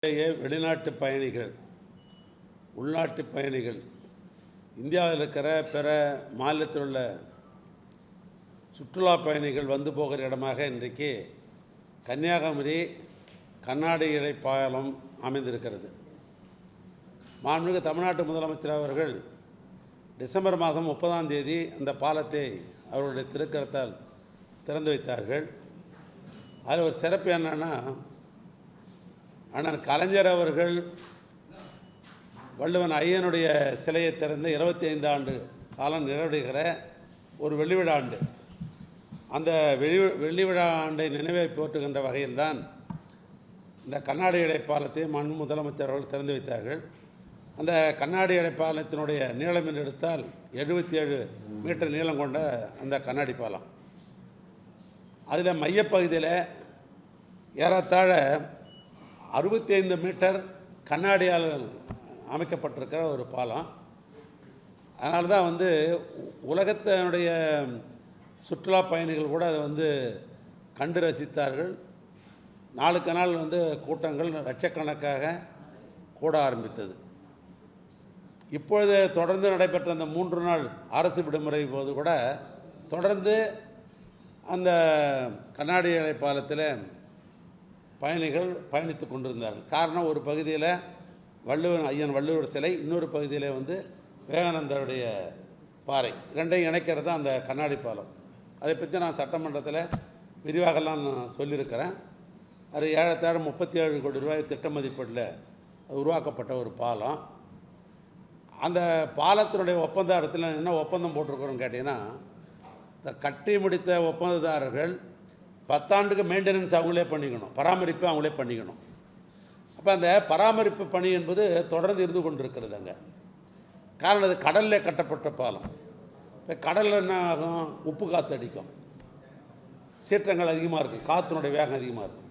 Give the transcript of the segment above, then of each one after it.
வெளிநாட்டு பயணிகள், உள்நாட்டு பயணிகள், இந்தியாவில் இருக்கிற பிற மாநிலத்தில் உள்ள சுற்றுலா பயணிகள் வந்து போகிற இடமாக இன்றைக்கு கன்னியாகுமரி கண்ணாடி இழை பாலம் அமைந்திருக்கிறது. மாண்புமிகு தமிழ்நாட்டு முதலமைச்சர் அவர்கள் டிசம்பர் மாதம் 30ஆம் தேதி அந்த பாலத்தை அவருடைய திருக்கரத்தால் திறந்து வைத்தார்கள். அதில் ஒரு சிறப்பு என்னன்னா, அண்ணன் கலைஞர் அவர்கள் வள்ளுவன் ஐயனுடைய சிலையை திறந்து 25 ஆண்டு காலம் நிறைவடைகிற ஒரு வெள்ளி விழா ஆண்டு. அந்த வெள்ளி விழா ஆண்டை நினைவை போற்றுகின்ற வகையில்தான் இந்த கண்ணாடி இழை பாலத்தை மாண்பு முதலமைச்சர் அவர்கள் திறந்து வைத்தார்கள். அந்த கண்ணாடி இழை பாலத்தினுடைய நீளம் என்று எடுத்தால் 77 மீட்டர் நீளம் கொண்ட அந்த கண்ணாடி பாலம். அதில் மையப்பகுதியில் ஏறத்தாழ 65 மீட்டர் கண்ணாடியால் அமைக்கப்பட்டிருக்கிற ஒரு பாலம். அதனால தான் உலகத்தினுடைய சுற்றுலா பயணிகள் கூட அதை கண்டு ரசித்தார்கள். நாளுக்கு நாள் கூட்டங்கள் லட்சக்கணக்காக கூட ஆரம்பித்தது. இப்பொழுது தொடர்ந்து நடைபெற்ற அந்த 3 நாள் அரசு விடுமுறை போது கூட தொடர்ந்து அந்த கண்ணாடி இழை பாலத்தில் பயணிகள் பயணித்து கொண்டிருந்தார்கள். காரணம், ஒரு பகுதியில் வள்ளுவர் சிலை, இன்னொரு பகுதியில் விவேகானந்தருடைய பாறை, ரெண்டையும் இணைக்கிறது தான் அந்த கண்ணாடி பாலம். அதை பற்றி நான் சட்டமன்றத்தில் விரிவாகலாம் நான் சொல்லியிருக்கிறேன். அது 37 கோடி ரூபாய் திட்ட மதிப்பீட்டில் உருவாக்கப்பட்ட ஒரு பாலம். அந்த பாலத்தினுடைய ஒப்பந்தத்தில் என்ன ஒப்பந்தம் போட்டிருக்கிறோன்னு கேட்டிங்கன்னா, இந்த கட்டி முடித்த ஒப்பந்ததாரர்கள் 10 ஆண்டுக்கு மெயின்டெனன்ஸ் அவங்களே பண்ணிக்கணும், பராமரிப்பு அவங்களே பண்ணிக்கணும். அப்போ அந்த பராமரிப்பு பணி என்பது தொடர்ந்து இருந்து கொண்டிருக்கிறது அங்கே. காரணம், அது கடலில் கட்டப்பட்ட பாலம். இப்போ கடலில் என்ன ஆகும், உப்பு காற்று அடிக்கும், சீற்றங்கள் அதிகமாக இருக்கும், காற்றினுடைய வேகம் அதிகமாக இருக்கும்.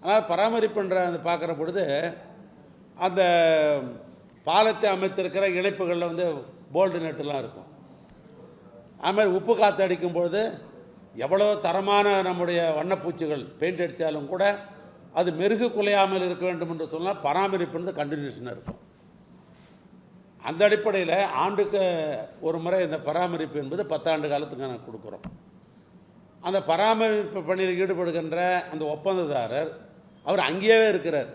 ஆனால் பராமரிப்புன்ற அந்த பார்க்குற பொழுது அந்த பாலத்தை அமைத்திருக்கிற இணைப்புகளில் போல்டு நெட்டுலாம் இருக்கும். அதுமாதிரி உப்பு காற்று அடிக்கும்பொழுது எவ்வளோ தரமான நம்முடைய வண்ணப்பூச்சிகள் பெயிண்ட் அடித்தாலும் கூட அது மெருகு குலையாமல் இருக்க வேண்டும் என்று சொன்னால் பராமரிப்பு கண்டினியூஷனாக இருக்கும். அந்த அடிப்படையில் ஆண்டுக்கு ஒரு முறை இந்த பராமரிப்பு என்பது 10 ஆண்டு காலத்துக்கு நான் கொடுக்குறோம். அந்த பராமரிப்பு பணியில் ஈடுபடுகின்ற அந்த ஒப்பந்ததாரர் அவர் அங்கேயே இருக்கிறார்,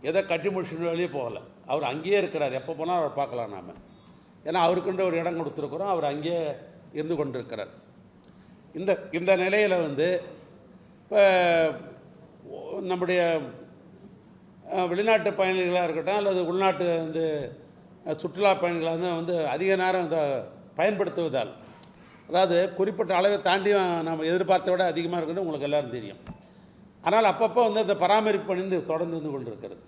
ஏதோ கட்டி முடிச்சுட்டு வெளியே போகலை, அவர் அங்கேயே இருக்கிறார். எப்போ போனால் அவர் பார்க்கலாம் நாம், ஏன்னா அவருக்குன்ற ஒரு இடம் கொடுத்துருக்குறோம், அவர் அங்கேயே இருந்து கொண்டிருக்கிறார். இந்த நிலையில் இப்போ நம்முடைய வெளிநாட்டு பயணிகளாக இருக்கட்டும் அல்லது உள்நாட்டு சுற்றுலா பயணிகளாக அதிக நேரம் பயன்படுத்துவதால், அதாவது குறிப்பிட்ட அளவை தாண்டி நம்ம எதிர்பார்த்த விட அதிகமாக இருக்குன்னு உங்களுக்கு எல்லோரும் தெரியும். ஆனால் அப்பப்போ அந்த பராமரிப்பு பணி தொடர்ந்து இருந்து கொண்டிருக்கிறது.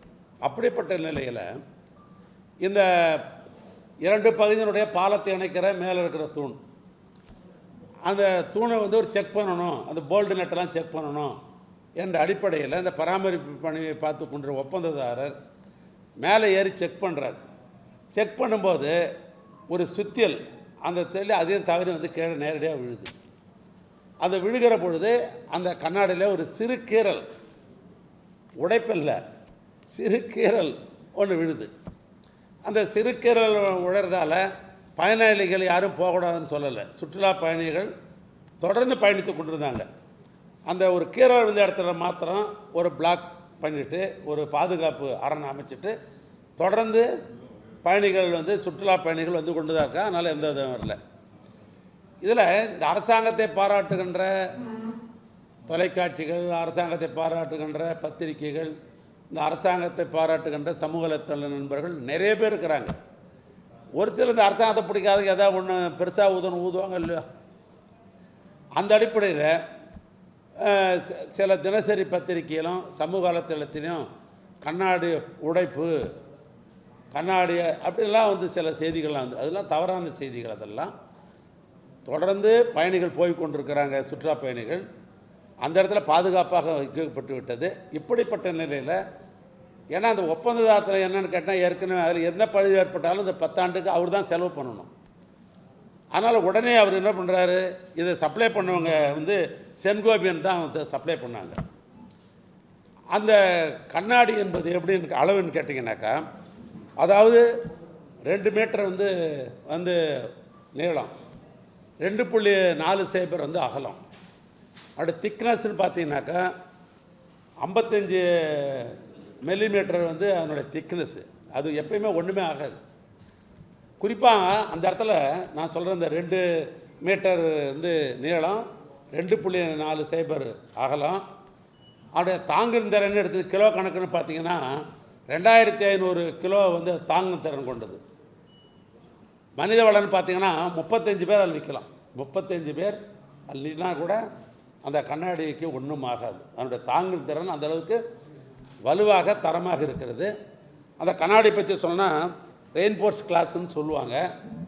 அப்படிப்பட்ட நிலையில் இந்த 2 பகுதியினுடைய பாலத்தை இணைக்கிற மேலே இருக்கிற தூண், அந்த தூணை ஒரு செக் பண்ணணும், அந்த போல்டு நெட்டெல்லாம் செக் பண்ணணும் என்ற அடிப்படையில் அந்த பராமரிப்பு பணியை பார்த்து கொண்ட ஒப்பந்ததாரர் மேலே ஏறி செக் பண்ணுறார். செக் பண்ணும்போது ஒரு சுத்தியல் அந்த தொழில் அதையும் தவறி கீழே நேரடியாக விழுது. அது விழுகிற பொழுது அந்த கண்ணாடியில் ஒரு சிறு கீறல், உடைப்பில்ல, சிறு கீறல் ஒன்று விழுது. அந்த சிறு கீறல் உழறதால் பயணிகள் யாரும் போகக்கூடாதுன்னு சொல்லலை, சுற்றுலா பயணிகள் தொடர்ந்து பயணித்து கொண்டிருந்தாங்க. அந்த ஒரு கீறல் விழுந்த இடத்துல மாத்திரம் ஒரு பிளாக் பண்ணிவிட்டு ஒரு பாதுகாப்பு அரண் அமைச்சிட்டு தொடர்ந்து பயணிகள் சுற்றுலா பயணிகள் கொண்டு தான் இருக்கா. அதனால் எந்த இதுவும் வரல. இதில் இந்த அரசாங்கத்தை பாராட்டுகின்ற தொலைக்காட்சிகள், அரசாங்கத்தை பாராட்டுகின்ற பத்திரிகைகள், இந்த அரசாங்கத்தை பாராட்டுகின்ற சமூக வலைத்தள நண்பர்கள் நிறைய பேர் இருக்கிறாங்க. ஒரு சில இந்த அரசாங்கத்தை பிடிக்காத ஏதாவது ஒன்று பெருசாக ஊதுவாங்க இல்லையோ. அந்த அடிப்படையில் சில தினசரி பத்திரிகையிலும் சமூக வலைத்தளத்திலையும் கண்ணாடி உடைப்பு, கண்ணாடி அப்படிலாம் சில செய்திகள்லாம் அதெல்லாம் தவறான செய்திகள். அதெல்லாம் தொடர்ந்து பயணிகள் போய் கொண்டிருக்கிறாங்க, சுற்றுலா பயணிகள் அந்த இடத்துல பாதுகாப்பாக வைக்கப்பட்டு விட்டது. இப்படிப்பட்ட நிலையில், ஏன்னா அந்த ஒப்பந்ததாரத்தில் என்னென்னு கேட்டால் ஏற்கனவே அதில் எந்த பழுது ஏற்பட்டாலும் இந்த 10 ஆண்டுக்கு அவர் தான் செலவு பண்ணணும். அதனால் உடனே அவர் என்ன பண்ணுறாரு, இதை சப்ளை பண்ணவங்க சென்கோபியன் தான் சப்ளை பண்ணாங்க. அந்த கண்ணாடி என்பது எப்படின்னு அளவுன்னு கேட்டிங்கனாக்கா, அதாவது 2 மீட்டர் வந்து நீளம், 2.4 வந்து அகலம். அப்படி திக்னஸ்ன்னு பார்த்தீங்கன்னாக்கா 55 மில்லிமீட்டர் வந்து அதனுடைய திக்னஸ்ஸு. அது எப்பயுமே ஒன்றுமே ஆகாது. குறிப்பாக அந்த இடத்துல நான் சொல்கிற இந்த 2 மீட்டர் வந்து நீளம், 2.4 அகலம், அப்படியே தாங்கும் திறன் எடுத்து கிலோ கணக்குன்னு பார்த்தீங்கன்னா 2500 கிலோ வந்து தாங்கும் திறன் கொண்டது. மனித வளம்னு பார்த்தீங்கன்னா 35 பேர் அதில் நிற்கலாம். 35 பேர் அதில் நின்னா கூட அந்த கண்ணாடிக்கு ஒன்றும் ஆகாது. அதனுடைய தாங்கும் திறன் அந்தளவுக்கு வலுவாக தரமாக இருக்கிறது. அந்த கண்ணாடி பற்றி சொன்னால் ரெயின்ஃபோர்ஸ் கிளாஸ்ன்னு சொல்லுவாங்க.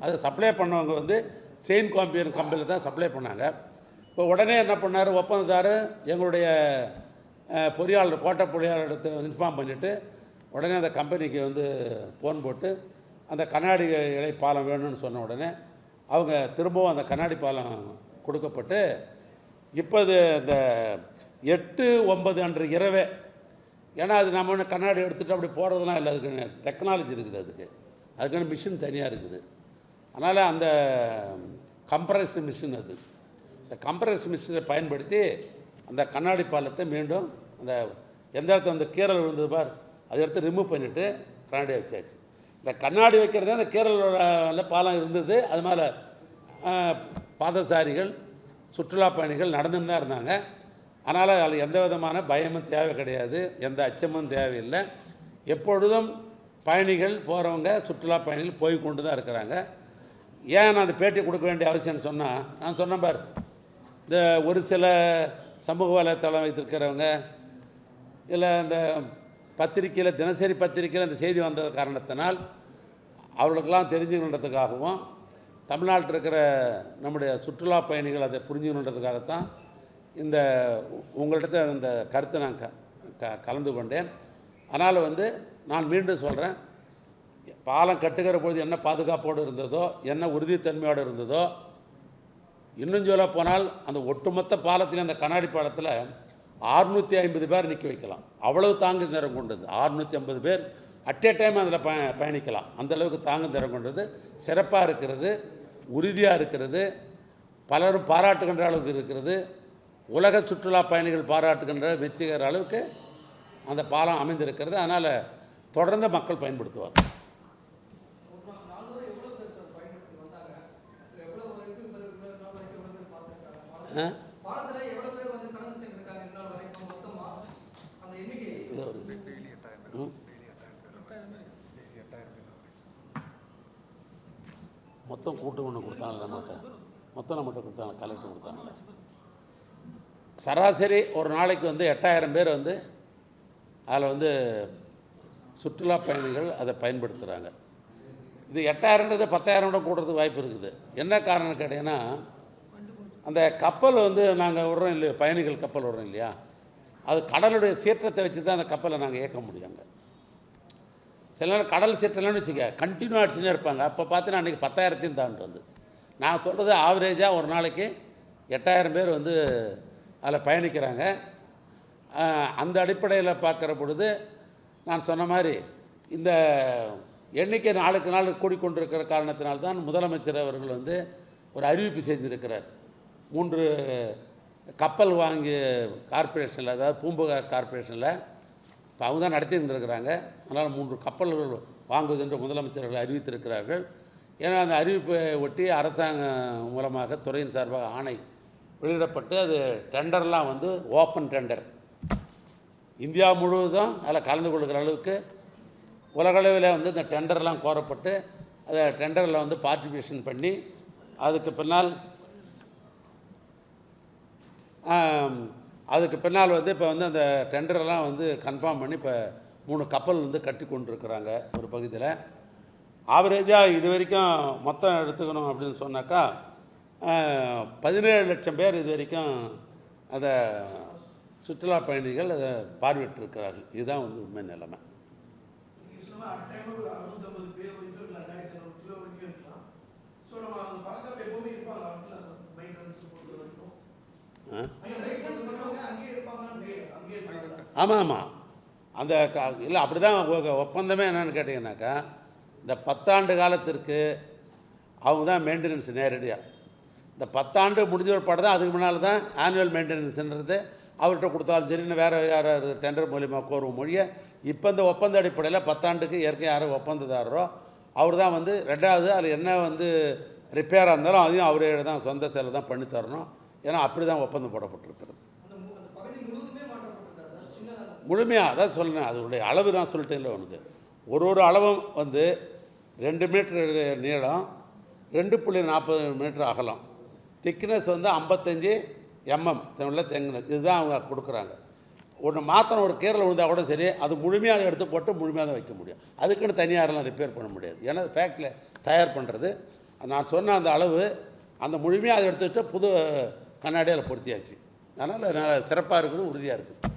அதை சப்ளை பண்ணவங்க வந்து செயின் கம்பெனியில் தான் சப்ளை பண்ணாங்க. இப்போ உடனே என்ன பண்ணார் ஒப்பந்ததார், எங்களுடைய பொறியாளர் கோட்டை பொறியாளர்கிட்ட இன்ஃபார்ம் பண்ணிவிட்டு உடனே அந்த கம்பெனிக்கு வந்து ஃபோன் போட்டு அந்த கண்ணாடி இழை பாலம் வேணும்னு சொன்ன உடனே அவங்க திரும்பவும் அந்த கண்ணாடி பாலம் கொடுக்கப்பட்டு இப்போ இது இந்த 8-9 அன்று இரவே, ஏன்னா அது நம்ம ஒன்று கண்ணாடி எடுத்துகிட்டு அப்படி போகிறதுலாம் இல்லை, அதுக்கு டெக்னாலஜி இருக்குது, அதுக்கான மிஷின் தனியாக இருக்குது. அதனால் அந்த கம்ப்ரஸ் மிஷின், அது இந்த கம்ப்ரஸ் மிஷினை பயன்படுத்தி அந்த கண்ணாடி பாலத்தை மீண்டும் அந்த எந்த இடத்துல அந்த கீரல் விழுந்தது பார் அதை எடுத்து ரிமூவ் பண்ணிவிட்டு கண்ணாடி வச்சாச்சு. இந்த கண்ணாடி வைக்கிறதே அந்த கீரல் பாலம் இருந்தது. அது மேலே பாதசாரிகள் சுற்றுலா பயணிகள் நடந்துன்னு தான் இருந்தாங்க. அதனால் அதில் எந்த விதமான பயமும் தேவை கிடையாது, எந்த அச்சமும் தேவையில்லை. எப்பொழுதும் பயணிகள் போகிறவங்க சுற்றுலா பயணிகள் போய் கொண்டு தான் இருக்கிறாங்க. ஏன் நான் அந்த பேட்டி கொடுக்க வேண்டிய அவசியம்னு சொன்னால், நான் சொன்னேன் பார், இந்த ஒரு சில சமூக வலைத்தளம் வைத்திருக்கிறவங்க இல்லை இந்த பத்திரிக்கையில் தினசரி பத்திரிக்கையில் அந்த செய்தி வந்த காரணத்தினால் அவர்களுக்கெல்லாம் தெரிஞ்சுக்கணுன்றதுக்காகவும் தமிழ்நாட்டில் இருக்கிற நம்முடைய சுற்றுலா பயணிகள் அதை புரிஞ்சுக்கணுன்றதுக்காகத்தான் இந்த உங்கள்கிட்ட அந்த கருத்தை நான் கலந்து கொண்டேன். அதனால் நான் மீண்டும் சொல்கிறேன், பாலம் கட்டுகிற பொழுது என்ன பாதுகாப்போடு இருந்ததோ, என்ன உறுதித்தன்மையோடு இருந்ததோ, இன்னும் சொல்ல போனால் அந்த ஒட்டுமொத்த பாலத்தில், அந்த கண்ணாடி பாலத்தில் 650 பேர் நிற்க வைக்கலாம். அவ்வளவு தாங்கு திறன் கொண்டது. 650 பேர் அட் ஏ டைம் அதில் பயணிக்கலாம். அந்தளவுக்கு தாங்கு திறன் கொண்டது. சிறப்பாக இருக்கிறது, உறுதியாக இருக்கிறது, பலரும் பாராட்டுகின்ற அளவுக்கு இருக்கிறது. உலக சுற்றுலா பயணிகள் பாராட்டுகின்ற மெச்சுகிற அளவுக்கு அந்த பாலம் அமைந்திருக்கிறது. அதனால் தொடர்ந்து மக்கள் பயன்படுத்துவார். மொத்தம் கூட்டு ஒன்று கொடுத்தாங்க, நம்மகிட்ட கொடுத்தாங்க, கலெக்டர் கொடுத்தாங்க. சராசரி ஒரு நாளைக்கு 8000 பேர் அதில் சுற்றுலா பயணிகள் அதை பயன்படுத்துகிறாங்க. இது 8000ன்றது 10,000 கூடுறதுக்கு வாய்ப்பு இருக்குது. என்ன காரணம் கேட்டிங்கன்னா, அந்த கப்பல் நாங்கள் விடுறோம் இல்லையா, பயணிகள் கப்பல் விடுறோம் இல்லையா, அது கடலுடைய சீற்றத்தை வச்சு தான் அந்த கப்பலை நாங்கள் இயக்க முடியுங்க. சில நேரம் கடல் சீற்றம்னு வச்சுக்க கண்டினியூ அடிச்சுனே இருப்பாங்க. அப்போ பார்த்தீங்கன்னா அன்றைக்கி 10,000 தாண்டு நான் சொல்கிறது ஆவரேஜாக ஒரு நாளைக்கு 8000 பேர் அதில் பயணிக்கிறாங்க. அந்த அடிப்படையில் பார்க்குற பொழுது நான் சொன்ன மாதிரி இந்த எண்ணிக்கை நாளுக்கு நாள் கூடிக்கொண்டிருக்கிற காரணத்தினால்தான் முதலமைச்சர் அவர்கள் ஒரு அறிவிப்பு செஞ்சுருக்கிறார். 3 கப்பல் வாங்கி கார்ப்பரேஷனில், அதாவது பூம்புகார் கார்ப்பரேஷனில் இப்போ அவங்க தான் நடத்திட்டு இருக்கிறாங்க. அதனால் 3 கப்பல்கள் வாங்குவது என்று முதலமைச்சர்கள் அறிவித்திருக்கிறார்கள். ஏன்னா அந்த அறிவிப்பை ஒட்டி அரசாங்கம் மூலமாக துறையின் சார்பாக ஆணை வெளியிடப்பட்டு அது டெண்டர்லாம் ஓப்பன் டெண்டர், இந்தியா முழுவதும் அதில் கலந்து கொள்கிற அளவுக்கு உலகளவில் இந்த டெண்டர்லாம் கோரப்பட்டு அதை டெண்டரில் பார்ட்டிசிபேஷன் பண்ணி அதுக்கு பின்னால் இப்போ அந்த டெண்டரெல்லாம் கன்ஃபார்ம் பண்ணி இப்போ 3 கப்பல் கட்டி கொண்டிருக்கிறாங்க ஒரு பகுதியில். ஆவரேஜாக இது வரைக்கும் மொத்தம் எடுத்துக்கணும் அப்படின்னு சொன்னாக்கா 17 லட்சம் பேர் இது வரைக்கும் அதை சுற்றுலா பயணிகள் அதை பார்வையிட்டிருக்கிறார்கள். இதுதான் உண்மை நிலைமை. ஆமாம் ஆமாம். அந்த இல்லை அப்படி தான் ஒப்பந்தமே என்னென்னு கேட்டிங்கன்னாக்கா, இந்த 10 ஆண்டு காலத்திற்கு அவங்க தான் மெயின்டெனன்ஸ் நேரடியாக. இந்த 10 ஆண்டு முடிஞ்ச ஒரு படம் தான், அதுக்கு முன்னால் தான் ஆனுவல் மெயின்டெனன்ஸுன்றது அவர்கிட்ட கொடுத்தாலும் சரி, இன்னும் வேறு யாராவது டெண்டர் மூலிமா கோரும் மொழியை. இப்போ இந்த ஒப்பந்த அடிப்படையில் 10 ஆண்டுக்கு ஏற்கனவே யாரும் ஒப்பந்ததாரரோ அவர் தான் வந்து 2வது அதில் என்ன வந்து ரிப்பேராக இருந்தாலும் அதையும் அவரே தான் சொந்த செலவு தான் பண்ணி தரணும். ஏன்னா அப்படி தான் ஒப்பந்தம் போடப்பட்டிருக்கிறது. முழுமையாக அதான் சொல்லுனேன், அதனுடைய அளவு நான் சொல்லிட்டேன்ல உனக்கு. ஒரு அளவும் வந்து 2 மீட்டர் நீளம், 2.40 மீட்டர் அகலம், திக்னஸ் வந்து 55 mm தெங்கினஸ். இதுதான் அவங்க கொடுக்குறாங்க. ஒன்று மாத்திரம் ஒரு கீரல் விழுந்தால் கூட சரி, அது முழுமையாக எடுத்து போட்டு முழுமையாக தான் வைக்க முடியும். அதுக்குன்னு தனியாரெலாம் ரிப்பேர் பண்ண முடியாது. ஏன்னா ஃபேக்ட்ரியில் தயார் பண்ணுறது. நான் சொன்ன அந்த அளவு அந்த முழுமையாக அதை எடுத்துக்கிட்டு புது கண்ணாடியில் பொருத்தியாச்சு. அதனால் சிறப்பாக இருக்குது, உறுதியாக இருக்குது.